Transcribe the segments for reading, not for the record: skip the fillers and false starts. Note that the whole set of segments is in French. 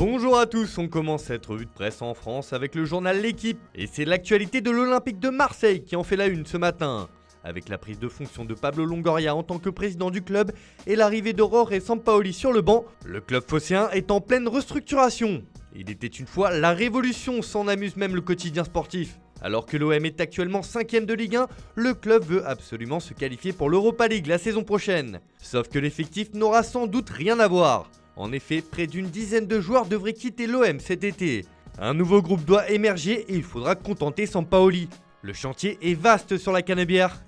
Bonjour à tous, on commence cette revue de presse en France avec le journal L'Équipe. Et c'est l'actualité de l'Olympique de Marseille qui en fait la une ce matin. Avec la prise de fonction de Pablo Longoria en tant que président du club et l'arrivée d'Aurore et Sampaoli sur le banc, le club phocéen est en pleine restructuration. Il était une fois la révolution, s'en amuse même le quotidien sportif. Alors que l'OM est actuellement 5ème de Ligue 1, le club veut absolument se qualifier pour l'Europa League la saison prochaine. Sauf que l'effectif n'aura sans doute rien à voir. En effet, près d'une dizaine de joueurs devraient quitter l'OM cet été. Un nouveau groupe doit émerger et il faudra contenter Sampaoli. Le chantier est vaste sur la Canebière.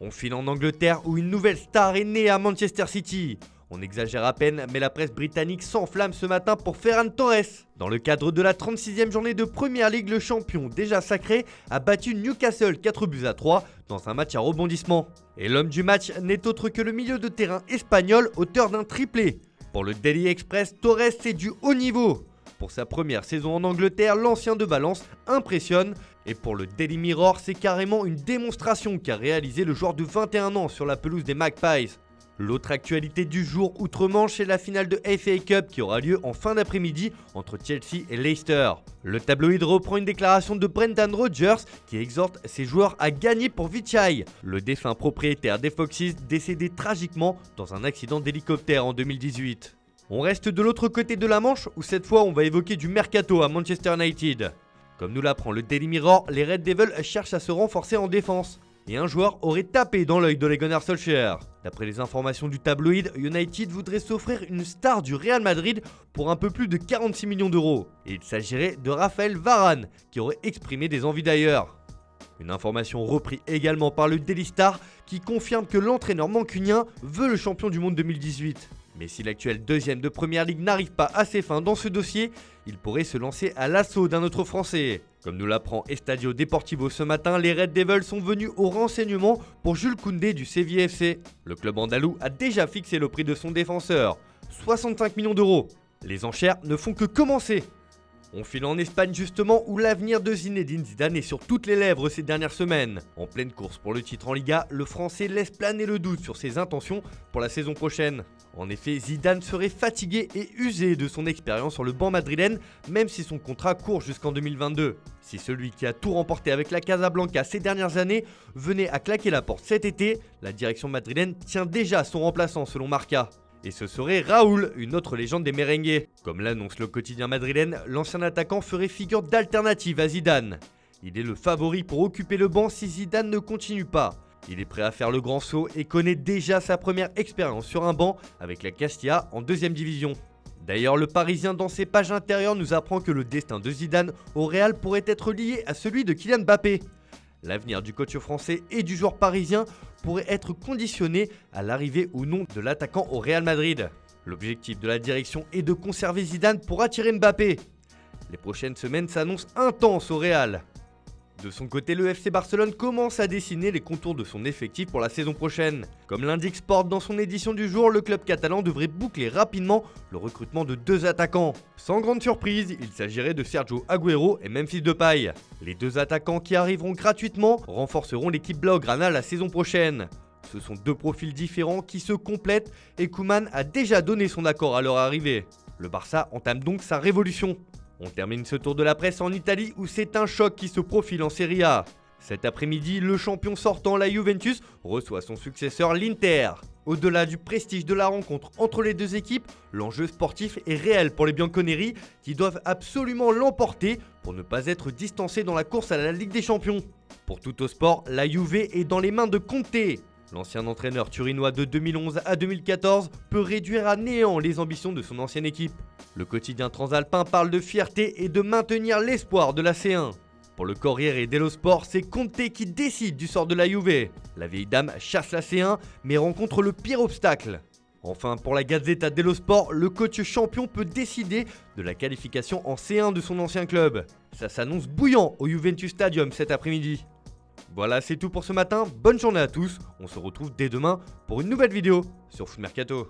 On file en Angleterre où une nouvelle star est née à Manchester City. On exagère à peine, mais la presse britannique s'enflamme ce matin pour Ferran Torres. Dans le cadre de la 36e journée de Premier League, le champion déjà sacré a battu Newcastle 4-3 dans un match à rebondissement. Et l'homme du match n'est autre que le milieu de terrain espagnol, auteur d'un triplé. Pour le Daily Express, Torres c'est du haut niveau. Pour sa première saison en Angleterre, l'ancien de Valence impressionne. Et pour le Daily Mirror, c'est carrément une démonstration qu'a réalisé le joueur de 21 ans sur la pelouse des Magpies. L'autre actualité du jour outre-Manche est la finale de FA Cup qui aura lieu en fin d'après-midi entre Chelsea et Leicester. Le tabloïd reprend une déclaration de Brendan Rodgers qui exhorte ses joueurs à gagner pour Vichai, le défunt propriétaire des Foxes décédé tragiquement dans un accident d'hélicoptère en 2018. On reste de l'autre côté de la Manche où cette fois on va évoquer du mercato à Manchester United. Comme nous l'apprend le Daily Mirror, les Red Devils cherchent à se renforcer en défense. Et un joueur aurait tapé dans l'œil d'Ole Gunnar Solskjaer. D'après les informations du tabloïd, United voudrait s'offrir une star du Real Madrid pour un peu plus de 46 millions d'euros. Et il s'agirait de Raphaël Varane, qui aurait exprimé des envies d'ailleurs. Une information reprise également par le Daily Star qui confirme que l'entraîneur mancunien veut le champion du monde 2018. Mais si l'actuel deuxième de Première Ligue n'arrive pas à ses fins dans ce dossier, il pourrait se lancer à l'assaut d'un autre Français. Comme nous l'apprend Estadio Deportivo ce matin, les Red Devils sont venus au renseignement pour Jules Koundé du Séville FC. Le club andalou a déjà fixé le prix de son défenseur, 65 millions d'euros. Les enchères ne font que commencer. On file en Espagne justement où l'avenir de Zinedine Zidane est sur toutes les lèvres ces dernières semaines. En pleine course pour le titre en Liga, le Français laisse planer le doute sur ses intentions pour la saison prochaine. En effet, Zidane serait fatigué et usé de son expérience sur le banc madrilène, même si son contrat court jusqu'en 2022. Si celui qui a tout remporté avec la Casablanca ces dernières années venait à claquer la porte cet été, la direction madrilène tient déjà son remplaçant selon Marca. Et ce serait Raúl, une autre légende des merengues. Comme l'annonce le quotidien madrilène, l'ancien attaquant ferait figure d'alternative à Zidane. Il est le favori pour occuper le banc si Zidane ne continue pas. Il est prêt à faire le grand saut et connaît déjà sa première expérience sur un banc avec la Castilla en 2ème division. D'ailleurs, le Parisien dans ses pages intérieures nous apprend que le destin de Zidane au Real pourrait être lié à celui de Kylian Mbappé. L'avenir du coach français et du joueur parisien pourrait être conditionné à l'arrivée ou non de l'attaquant au Real Madrid. L'objectif de la direction est de conserver Zidane pour attirer Mbappé. Les prochaines semaines s'annoncent intenses au Real. De son côté, le FC Barcelone commence à dessiner les contours de son effectif pour la saison prochaine. Comme l'indique Sport dans son édition du jour, le club catalan devrait boucler rapidement le recrutement de 2 attaquants. Sans grande surprise, il s'agirait de Sergio Agüero et Memphis Depay. Les 2 attaquants qui arriveront gratuitement renforceront l'équipe blaugrana la saison prochaine. Ce sont 2 profils différents qui se complètent et Koeman a déjà donné son accord à leur arrivée. Le Barça entame donc sa révolution. On termine ce tour de la presse en Italie où c'est un choc qui se profile en Serie A. Cet après-midi, le champion sortant, la Juventus, reçoit son successeur, l'Inter. Au-delà du prestige de la rencontre entre les 2 équipes, l'enjeu sportif est réel pour les Bianconeri qui doivent absolument l'emporter pour ne pas être distancés dans la course à la Ligue des Champions. Pour Tuttosport, la Juve est dans les mains de Conte. L'ancien entraîneur turinois de 2011 à 2014 peut réduire à néant les ambitions de son ancienne équipe. Le quotidien transalpin parle de fierté et de maintenir l'espoir de la C1. Pour le Corriere dello Sport, c'est Conte qui décide du sort de la Juve. La vieille dame chasse la C1 mais rencontre le pire obstacle. Enfin, pour la Gazzetta dello Sport, le coach champion peut décider de la qualification en C1 de son ancien club. Ça s'annonce bouillant au Juventus Stadium cet après-midi. Voilà, c'est tout pour ce matin. Bonne journée à tous. On se retrouve dès demain pour une nouvelle vidéo sur Foot Mercato.